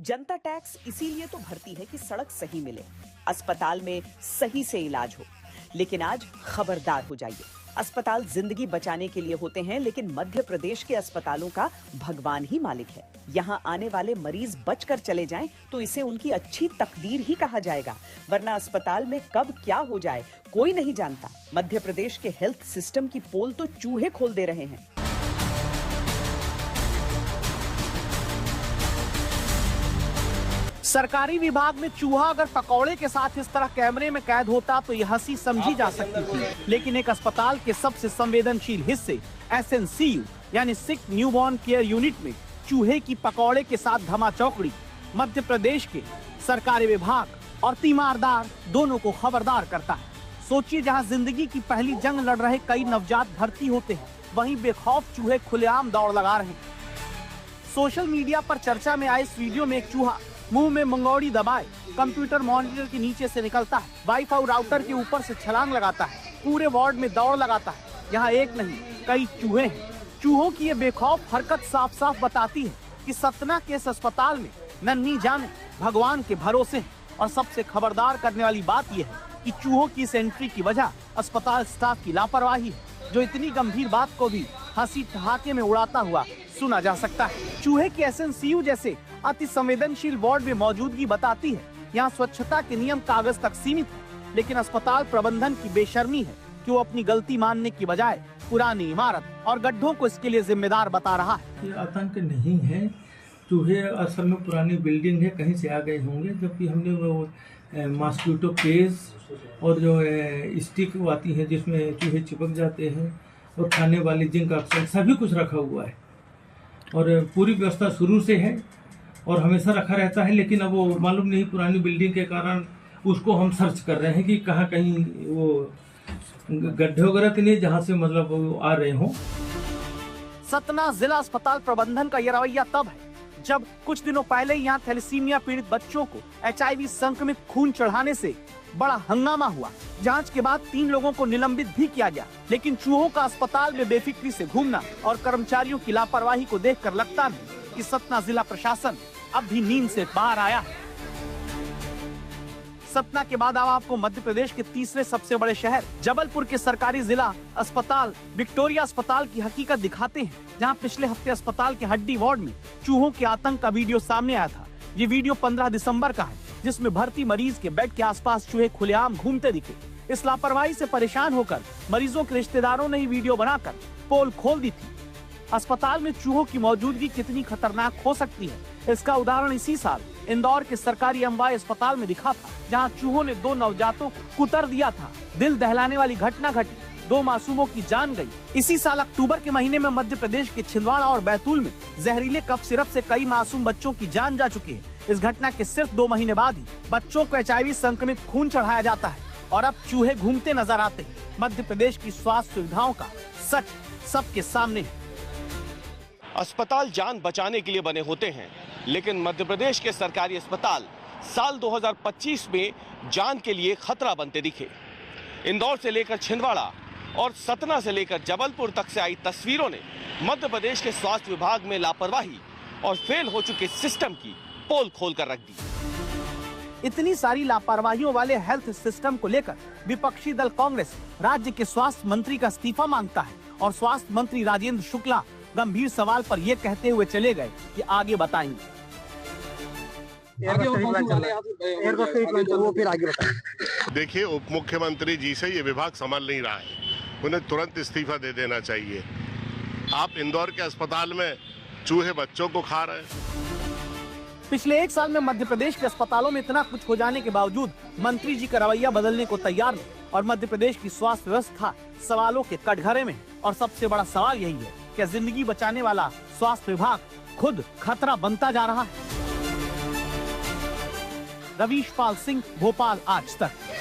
जनता tax इसीलिए तो भरती है कि सड़क सही मिले, अस्पताल में सही से इलाज हो। लेकिन आज खबरदार हो जाइए, अस्पताल जिंदगी बचाने के लिए होते हैं, लेकिन मध्य प्रदेश के अस्पतालों का भगवान ही मालिक है। यहाँ आने वाले मरीज बचकर चले जाएं तो इसे उनकी अच्छी तकदीर ही कहा जाएगा, वरना अस्पताल में कब क्या हो जाए कोई नहीं जानता। मध्य प्रदेश के हेल्थ सिस्टम की पोल तो चूहे खोल दे रहे हैं। सरकारी विभाग में चूहा अगर पकौड़े के साथ इस तरह कैमरे में कैद होता तो यह हंसी समझी जा सकती थी, लेकिन एक अस्पताल के सबसे संवेदनशील हिस्से SNCU यानी सिक न्यूबॉर्न केयर यूनिट में चूहे की पकौड़े के साथ धमाचौकड़ी मध्य प्रदेश के सरकारी विभाग और तीमारदार दोनों को खबरदार करता है। सोचिए, जहां जिंदगी की पहली जंग लड़ रहे कई नवजात भर्ती होते हैं, वहीं बेखौफ चूहे खुलेआम दौड़ लगा रहे हैं। सोशल मीडिया पर चर्चा में आए इस वीडियो में एक चूहा मुंह में मंगोड़ी दबाए कंप्यूटर मॉनिटर के नीचे से निकलता है, वाईफाई राउटर के ऊपर से छलांग लगाता है, पूरे वार्ड में दौड़ लगाता है। यहाँ एक नहीं कई चूहे हैं। चूहों की ये बेखौफ हरकत साफ साफ बताती है कि सतना के इस अस्पताल में नन्ही जान भगवान के भरोसे हैं। और सबसे खबरदार करने वाली बात यह है कि चूहों की इस एंट्री की वजह अस्पताल स्टाफ की लापरवाही है, जो इतनी गंभीर बात को भी हंसी ठहाके में उड़ाता हुआ सुना जा सकता है। चूहे की SNCU जैसे अति संवेदनशील वार्ड में मौजूदगी बताती है यहाँ स्वच्छता के नियम कागज तक सीमित है, लेकिन अस्पताल प्रबंधन की बेशर्मी है कि वो अपनी गलती मानने की बजाय पुरानी इमारत और गड्ढों को इसके लिए जिम्मेदार बता रहा है। ये आतंक नहीं है, चूहे असल में पुरानी बिल्डिंग है, कहीं से आ गए होंगे, जबकि हमने वो मॉस्किटो केज और जो स्टिक आती है जिसमें चूहे चिपक जाते हैं और खाने वाली जिंक ऑक्साइड सभी कुछ रखा हुआ है और पूरी व्यवस्था शुरू से है और हमेशा रखा रहता है। लेकिन अब वो मालूम नहीं पुरानी बिल्डिंग के कारण उसको हम सर्च कर रहे हैं कि कहाँ कहीं वो गड्ढे वगैरह तो नहीं जहाँ से मतलब वो आ रहे हों। सतना जिला अस्पताल प्रबंधन का यह रवैया तब है जब कुछ दिनों पहले यहाँ थैलेसीमिया पीड़ित बच्चों को HIV संक्रमित खून चढ़ाने से बड़ा हंगामा हुआ। जांच के बाद 3 लोगों को निलंबित भी किया गया, लेकिन चूहों का अस्पताल में बेफिक्री से घूमना और कर्मचारियों की लापरवाही को देखकर लगता नहीं कि सतना जिला प्रशासन अब भी नींद से बाहर आया है। सतना के बाद अब आपको मध्य प्रदेश के तीसरे सबसे बड़े शहर जबलपुर के सरकारी जिला अस्पताल विक्टोरिया अस्पताल की हकीकत दिखाते हैं, जहां पिछले हफ्ते अस्पताल के हड्डी वार्ड में चूहों के आतंक का वीडियो सामने आया था। ये वीडियो 15 दिसंबर का है, जिसमें भर्ती मरीज के बेड के आसपास चूहे खुलेआम घूमते दिखे। इस लापरवाही से परेशान होकर मरीजों के रिश्तेदारों ने ही वीडियो बनाकर पोल खोल दी थी। अस्पताल में चूहों की मौजूदगी कितनी खतरनाक हो सकती है, इसका उदाहरण इसी साल इंदौर के सरकारी अम्बाई अस्पताल में दिखा था, जहां चूहों ने 2 नवजातों को कुतर दिया था। दिल दहलाने वाली घटना घटी, 2 मासूमों की जान गई। इसी साल अक्टूबर के महीने में मध्य प्रदेश के छिंदवाड़ा और बैतूल में जहरीले कफ सिरप से कई मासूम बच्चों की जान जा चुकी है। इस घटना के सिर्फ 2 महीने बाद ही बच्चों को HIV संक्रमित खून चढ़ाया जाता है और अब चूहे घूमते नजर आते हैं। मध्य प्रदेश की स्वास्थ्य सुविधाओं का सच सबके सामने है। अस्पताल जान बचाने के लिए बने होते हैं, लेकिन मध्य प्रदेश के सरकारी अस्पताल साल 2025 में जान के लिए खतरा बनते दिखे। इंदौर से लेकर छिंदवाड़ा और सतना से लेकर जबलपुर तक से आई तस्वीरों ने मध्य प्रदेश के स्वास्थ्य विभाग में लापरवाही और फेल हो चुके सिस्टम की पोल खोल कर रख दी। इतनी सारी लापरवाहियों वाले हेल्थ सिस्टम को लेकर विपक्षी दल कांग्रेस राज्य के स्वास्थ्य मंत्री का इस्तीफा मांगता है और स्वास्थ्य मंत्री राजेंद्र शुक्ला गंभीर सवाल पर ये कहते हुए चले गए कि आगे बताएंगे। देखिए, उप मुख्यमंत्री जी से ये विभाग संभाल नहीं रहा है, उन्हें तुरंत इस्तीफा दे देना चाहिए। आप इंदौर के अस्पताल में चूहे बच्चों को खा रहे हैं। पिछले 1 साल में मध्य प्रदेश के अस्पतालों में इतना कुछ हो जाने के बावजूद मंत्री जी का रवैया बदलने को तैयार नहीं और मध्य प्रदेश की स्वास्थ्य व्यवस्था सवालों के कटघरे में। और सबसे बड़ा सवाल यही है, क्या जिंदगी बचाने वाला स्वास्थ्य विभाग खुद खतरा बनता जा रहा है? रवीश पाल सिंह, भोपाल आज तक।